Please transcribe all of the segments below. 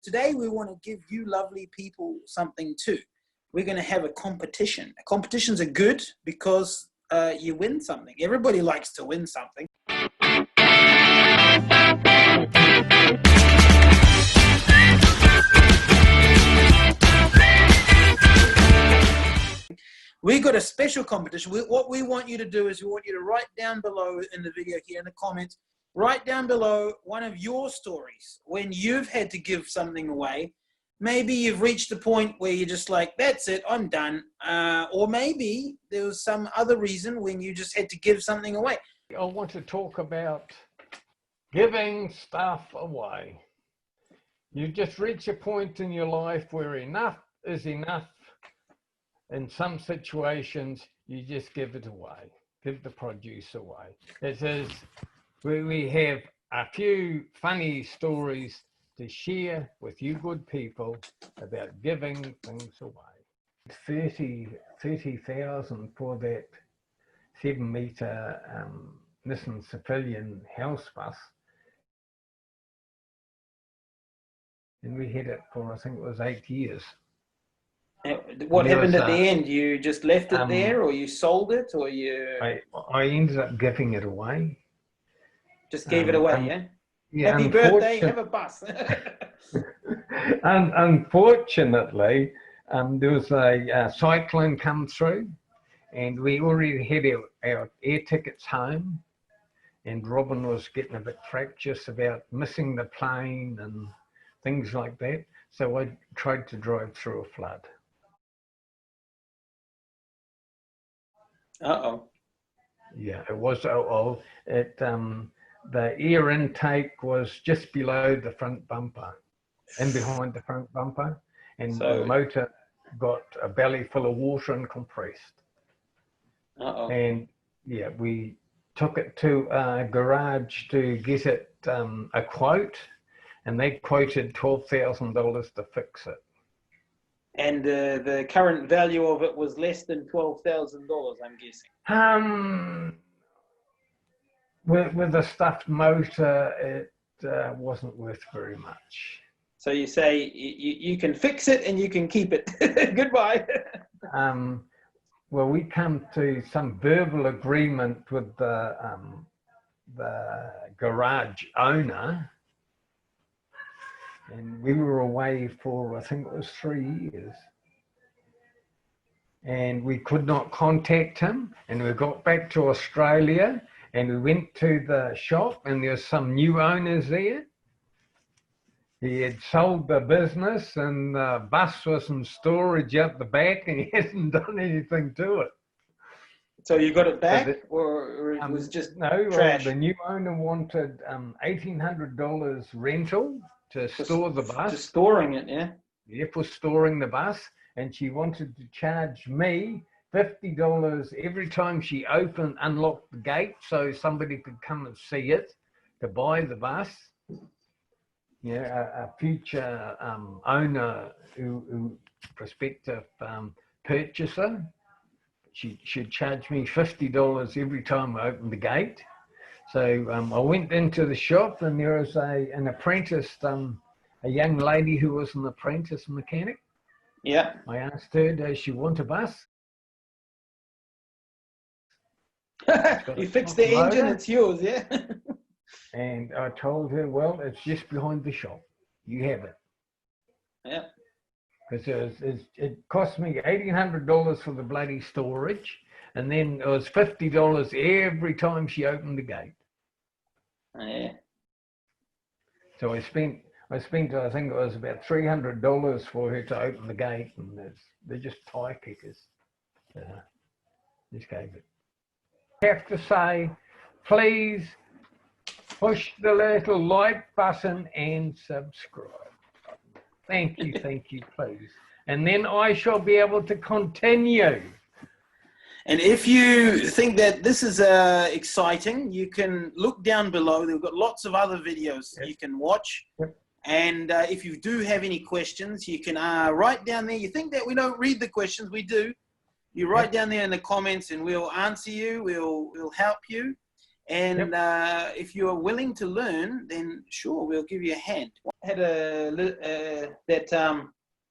Today we want to give you lovely people something too. We're going to have a competition. Competitions are good because you win something. Everybody likes to win something. We got a special competition. What we want you to do is we want you to write down below in the video here in the comments, write down below one of your stories when you've had to give something away. Maybe you've reached a point where you're just like, that's it, I'm done. Or maybe there was some other reason when you just had to give something away. I want to talk about giving stuff away. You just reach a point in your life where enough is enough. In some situations, you just give it away, give the produce away. It is, we have a few funny stories to share with you good people about giving things away. 30,000 for that 7-metre Nissan civilian house bus. And we had it for, I think it was 8 years. What happened at the end? You just left it there, or you sold it, or you... I ended up giving it away. Just gave it away, yeah? Yeah, happy birthday, have a bus. Unfortunately, there was a cyclone come through, and we already had our air tickets home, and Robin was getting a bit fractious about missing the plane and things like that. So I tried to drive through a flood. Uh-oh. Yeah, it was the air intake was just below the front bumper and behind the front bumper, and the motor got a belly full of water and compressed. Uh-oh. And yeah, we took it to a garage to get it a quote, and they quoted $12,000 to fix it. And the current value of it was less than $12,000, I'm guessing. With a stuffed motor, it wasn't worth very much. So you say you can fix it and you can keep it. Goodbye. Well, we come to some verbal agreement with the garage owner. And we were away for, I think it was 3 years. And we could not contact him. And we got back to Australia and we went to the shop, and there was some new owners there. He had sold the business, and the bus was in storage out the back, and he hasn't done anything to it. So you got it back, or it was just no, trash? The new owner wanted $1,800 rental to store the bus. Just storing it, yeah? Yeah, for storing the bus. And she wanted to charge me $50 every time she unlocked the gate so somebody could come and see it to buy the bus. Yeah, a future owner, prospective purchaser, she should charge me $50 every time I opened the gate. So I went into the shop, and there was an apprentice, a young lady who was an apprentice mechanic. Yeah. I asked her, does she want a bus? You fixed the engine, it's yours, yeah? And I told her, well, it's just behind the shop. You have it. Yeah. Because it cost me $1,800 for the bloody storage, and then it was $50 every time she opened the gate. Yeah. So I spent I think it was about $300 for her to open the gate, and they're just tie kickers. Just gave it. I have to say, please push the little like button and subscribe. Thank you, please. And then I shall be able to continue. And if you think that this is exciting, you can look down below. They've got lots of other videos you can watch. Yep. And if you do have any questions, you can write down there. You think that we don't read the questions? We do. You write down there in the comments and we'll answer you. We'll help you. And if you are willing to learn, then sure, we'll give you a hand. I had that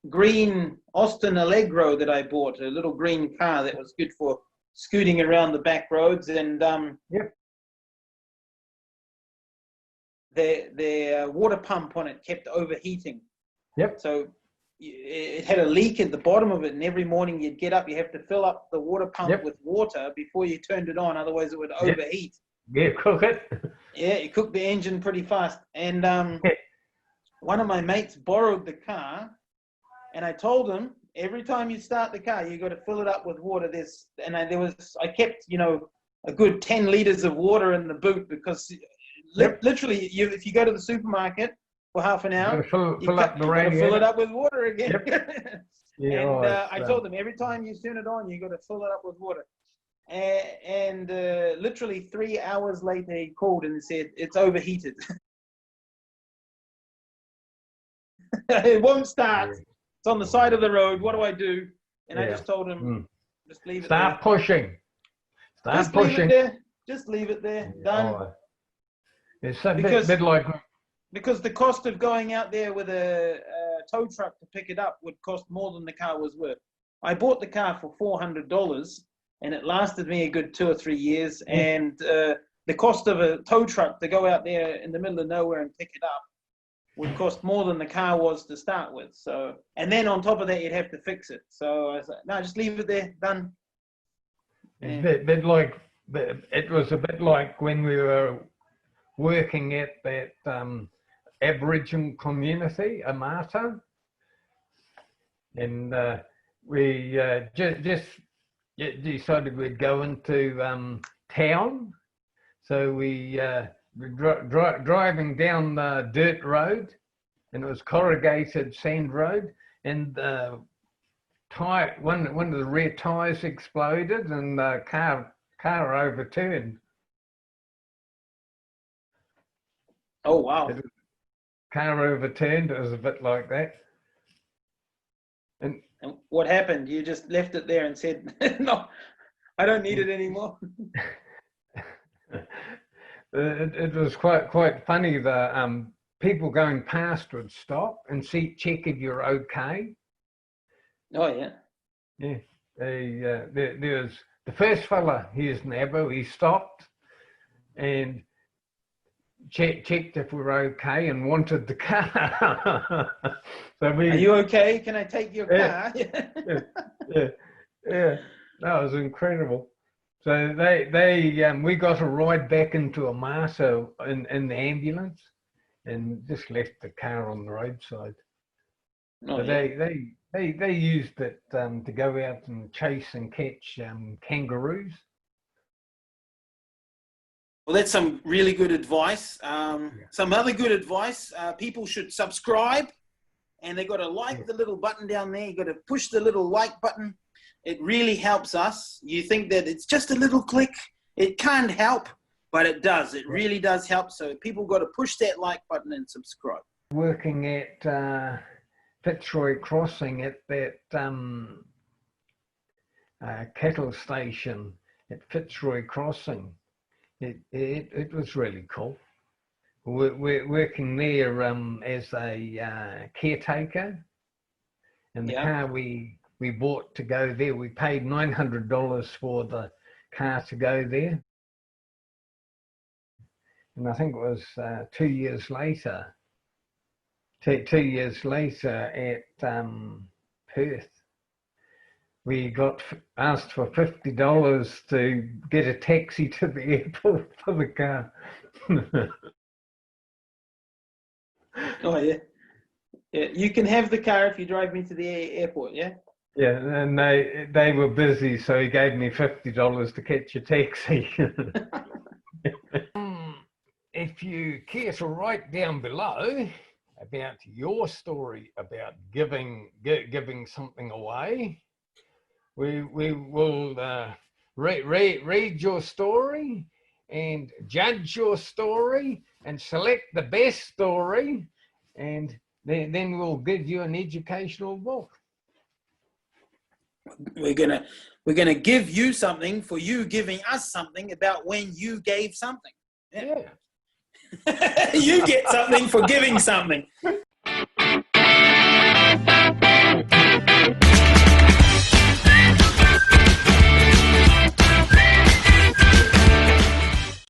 green Austin Allegro that I bought, a little green car that was good for scooting around the back roads, and the water pump on it kept overheating. So it had a leak at the bottom of it, and every morning you'd get up, you have to fill up the water pump with water before you turned it on, otherwise it would overheat. Cook it. Yeah, it cooked the engine pretty fast. And one of my mates borrowed the car, and I told him, every time you start the car, you got to fill it up with water. I kept, a good 10 liters of water in the boot, because literally, if you go to the supermarket for half an hour, you fill it up with water again. I told them, every time you turn it on, you got to fill it up with water. And literally 3 hours later, he called and said, it's overheated. It won't start. It's on the side of the road. What do I do? And I just told him, just leave it there. Start pushing. Just leave it there. Done. It's a bit like... Because the cost of going out there with a tow truck to pick it up would cost more than the car was worth. I bought the car for $400, and it lasted me a good 2 or 3 years. And the cost of a tow truck to go out there in the middle of nowhere and pick it up would cost more than the car was to start with. So, and then on top of that, you'd have to fix it. So I was like, no, just leave it there, done. It was a bit like when we were working at that Aboriginal community, Amata, and we just decided we'd go into town. So we were driving down the dirt road, and it was corrugated sand road, and one of the rear tires exploded, and the car overturned. Oh wow! Car overturned. It was a bit like that. And what happened? You just left it there and said, "No, I don't need it anymore." It was quite funny. The people going past would stop and check if you're okay. Oh yeah. Yeah. There was the first fella. Here's Nabo. He stopped and checked if we were okay and wanted the car. So are you okay? Can I take your car? Yeah. That was incredible. So we got a ride back into Amata in the ambulance, and just left the car on the roadside. Oh, so they used it to go out and chase and catch kangaroos. Well, that's some really good advice. Some other good advice, people should subscribe, and they got to like the little button down there. You got to push the little like button. It really helps us. You think that it's just a little click. It can't help, but it does. It really does help. So people got to push that like button and subscribe. Working at Fitzroy Crossing at that cattle station at Fitzroy Crossing. It was really cool. We're working there as a caretaker, and the car we bought to go there, we paid $900 for the car to go there, and I think it was 2 years later. 2 years later at Perth, we got asked for $50 to get a taxi to the airport for the car. Oh yeah. You can have the car if you drive me to the airport. Yeah. Yeah, and they were busy, so he gave me $50 to catch a taxi. If you care to write down below about your story about giving something away, we will read your story and judge your story and select the best story, and then we'll give you an educational book. We're gonna give you something for you giving us something about when you gave something. Yeah. You get something for giving something.